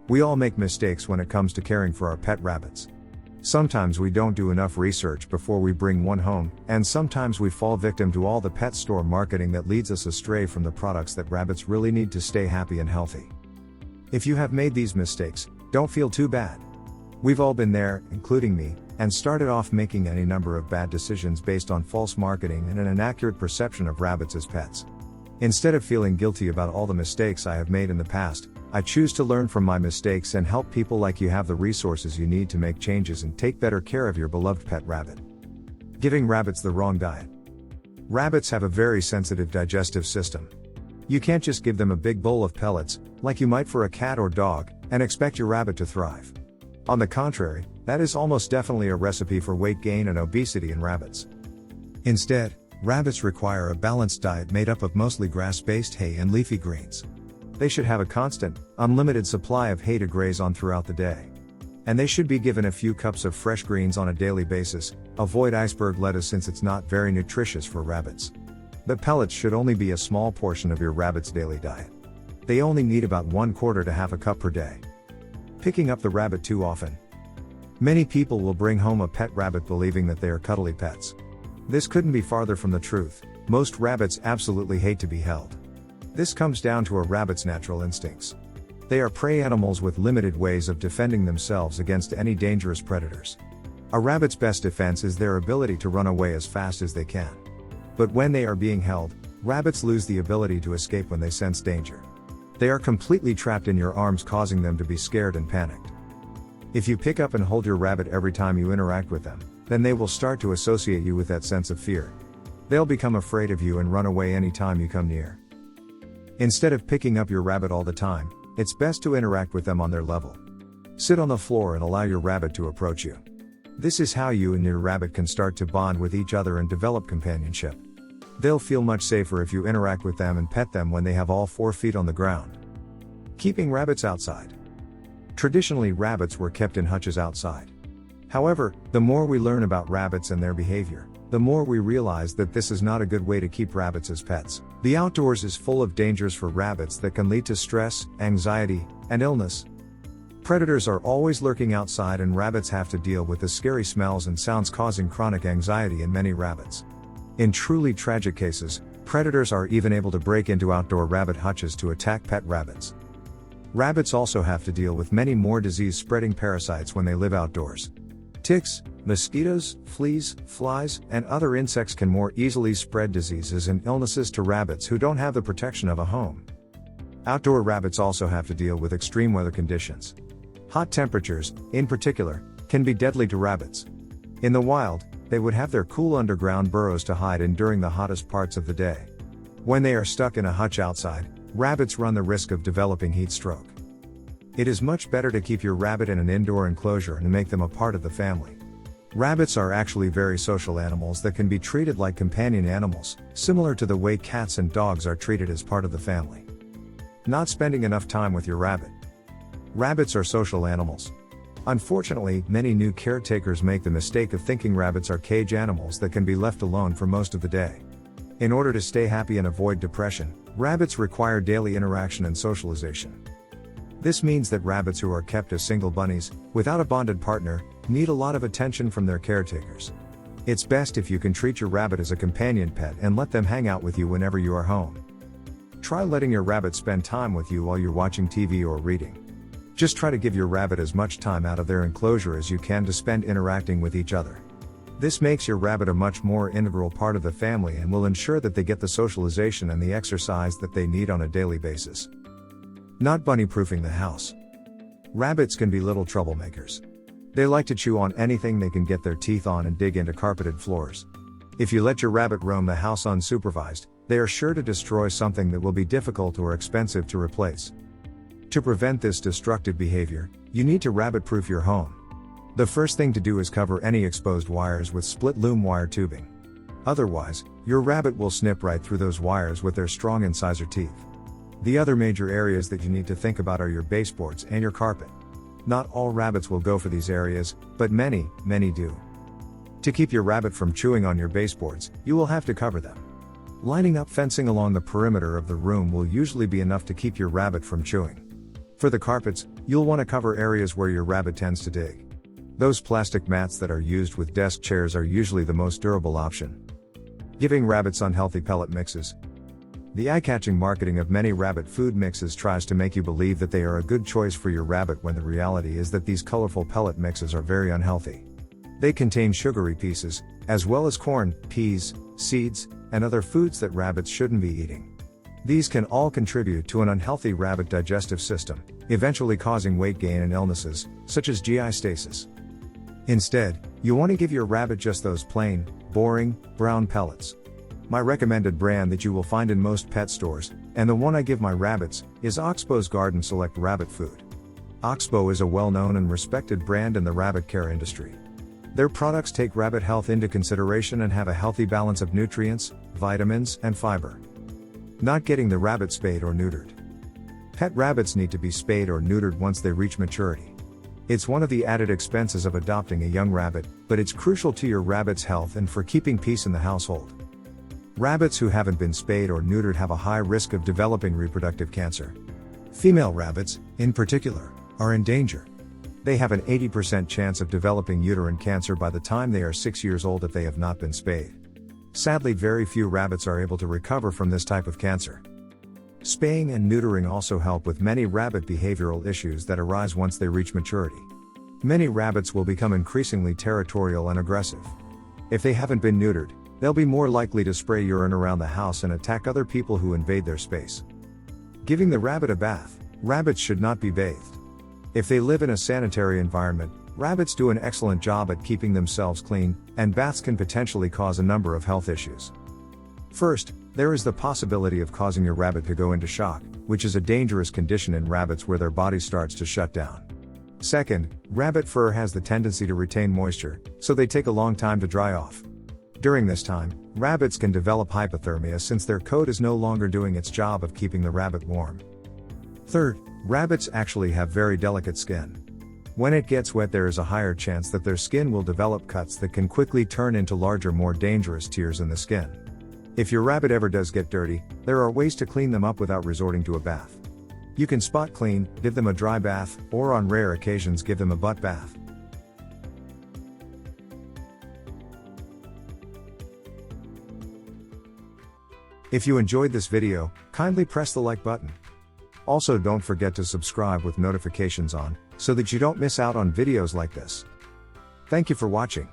We all make mistakes when it comes to caring for our pet rabbits. Sometimes we don't do enough research before we bring one home, and sometimes we fall victim to all the pet store marketing that leads us astray from the products that rabbits really need to stay happy and healthy. If you have made these mistakes, don't feel too bad. We've all been there, including me, and started off making any number of bad decisions based on false marketing and an inaccurate perception of rabbits as pets. Instead of feeling guilty about all the mistakes I have made in the past, I choose to learn from my mistakes and help people like you have the resources you need to make changes and take better care of your beloved pet rabbit. Giving rabbits the wrong diet. Rabbits have a very sensitive digestive system. You can't just give them a big bowl of pellets, like you might for a cat or dog, and expect your rabbit to thrive. On the contrary, that is almost definitely a recipe for weight gain and obesity in rabbits. Instead, rabbits require a balanced diet made up of mostly grass-based hay and leafy greens. They should have a constant, unlimited supply of hay to graze on throughout the day. And they should be given a few cups of fresh greens on a daily basis. Avoid iceberg lettuce since it's not very nutritious for rabbits. But pellets should only be a small portion of your rabbit's daily diet. They only need about 1/4 to half a cup per day. Picking up the rabbit too often. Many people will bring home a pet rabbit believing that they are cuddly pets. This couldn't be farther from the truth. Most rabbits absolutely hate to be held. This comes down to a rabbit's natural instincts. They are prey animals with limited ways of defending themselves against any dangerous predators. A rabbit's best defense is their ability to run away as fast as they can. But when they are being held, rabbits lose the ability to escape when they sense danger. They are completely trapped in your arms, causing them to be scared and panicked. If you pick up and hold your rabbit every time you interact with them, then they will start to associate you with that sense of fear. They'll become afraid of you and run away anytime you come near. Instead of picking up your rabbit all the time, it's best to interact with them on their level. Sit on the floor and allow your rabbit to approach you. This is how you and your rabbit can start to bond with each other and develop companionship. They'll feel much safer if you interact with them and pet them when they have all 4 feet on the ground. Keeping rabbits outside. Traditionally, rabbits were kept in hutches outside. However, the more we learn about rabbits and their behavior, the more we realize that this is not a good way to keep rabbits as pets. The outdoors is full of dangers for rabbits that can lead to stress, anxiety, and illness. Predators are always lurking outside, and rabbits have to deal with the scary smells and sounds, causing chronic anxiety in many rabbits. In truly tragic cases, predators are even able to break into outdoor rabbit hutches to attack pet rabbits. Rabbits also have to deal with many more disease-spreading parasites when they live outdoors. Ticks, mosquitoes, fleas, flies, and other insects can more easily spread diseases and illnesses to rabbits who don't have the protection of a home. Outdoor rabbits also have to deal with extreme weather conditions. Hot temperatures, in particular, can be deadly to rabbits. In the wild, they would have their cool underground burrows to hide in during the hottest parts of the day. When they are stuck in a hutch outside, rabbits run the risk of developing heat stroke. It is much better to keep your rabbit in an indoor enclosure and make them a part of the family. Rabbits are actually very social animals that can be treated like companion animals, similar to the way cats and dogs are treated as part of the family. Not spending enough time with your rabbit. Rabbits are social animals. Unfortunately, many new caretakers make the mistake of thinking rabbits are cage animals that can be left alone for most of the day. In order to stay happy and avoid depression, rabbits require daily interaction and socialization. This means that rabbits who are kept as single bunnies, without a bonded partner, need a lot of attention from their caretakers. It's best if you can treat your rabbit as a companion pet and let them hang out with you whenever you are home. Try letting your rabbit spend time with you while you're watching TV or reading. Just try to give your rabbit as much time out of their enclosure as you can to spend interacting with each other. This makes your rabbit a much more integral part of the family and will ensure that they get the socialization and the exercise that they need on a daily basis. Not bunny-proofing the house. Rabbits can be little troublemakers. They like to chew on anything they can get their teeth on and dig into carpeted floors. If you let your rabbit roam the house unsupervised, they are sure to destroy something that will be difficult or expensive to replace. To prevent this destructive behavior, you need to rabbit-proof your home. The first thing to do is cover any exposed wires with split loom wire tubing. Otherwise, your rabbit will snip right through those wires with their strong incisor teeth. The other major areas that you need to think about are your baseboards and your carpet. Not all rabbits will go for these areas, but many do. To keep your rabbit from chewing on your baseboards, you will have to cover them. Lining up fencing along the perimeter of the room will usually be enough to keep your rabbit from chewing. For the carpets, You'll want to cover areas where your rabbit tends to dig. Those plastic mats that are used with desk chairs are usually the most durable option. Giving rabbits unhealthy pellet mixes. The eye-catching marketing of many rabbit food mixes tries to make you believe that they are a good choice for your rabbit when the reality is that these colorful pellet mixes are very unhealthy. They contain sugary pieces, as well as corn, peas, seeds, and other foods that rabbits shouldn't be eating. These can all contribute to an unhealthy rabbit digestive system, eventually causing weight gain and illnesses, such as GI stasis. Instead, you want to give your rabbit just those plain, boring, brown pellets. My recommended brand that you will find in most pet stores, and the one I give my rabbits, is Oxbow's Garden Select Rabbit Food. Oxbow is a well-known and respected brand in the rabbit care industry. Their products take rabbit health into consideration and have a healthy balance of nutrients, vitamins, and fiber. Not getting the rabbit spayed or neutered. Pet rabbits need to be spayed or neutered once they reach maturity. It's one of the added expenses of adopting a young rabbit, but it's crucial to your rabbit's health and for keeping peace in the household. Rabbits who haven't been spayed or neutered have a high risk of developing reproductive cancer. Female rabbits, in particular, are in danger. They have an 80% chance of developing uterine cancer by the time they are 6 years old if they have not been spayed. Sadly, very few rabbits are able to recover from this type of cancer. Spaying and neutering also help with many rabbit behavioral issues that arise once they reach maturity. Many rabbits will become increasingly territorial and aggressive. If they haven't been neutered, they'll be more likely to spray urine around the house and attack other people who invade their space. Giving the rabbit a bath. Rabbits should not be bathed. If they live in a sanitary environment, rabbits do an excellent job at keeping themselves clean, and baths can potentially cause a number of health issues. First, there is the possibility of causing your rabbit to go into shock, which is a dangerous condition in rabbits where their body starts to shut down. Second, rabbit fur has the tendency to retain moisture, so they take a long time to dry off. During this time, rabbits can develop hypothermia since their coat is no longer doing its job of keeping the rabbit warm. Third, rabbits actually have very delicate skin. When it gets wet, there is a higher chance that their skin will develop cuts that can quickly turn into larger, more dangerous tears in the skin. If your rabbit ever does get dirty, there are ways to clean them up without resorting to a bath. You can spot clean, give them a dry bath, or on rare occasions give them a butt bath. If you enjoyed this video, kindly press the like button. Also, don't forget to subscribe with notifications on, so that you don't miss out on videos like this. Thank you for watching.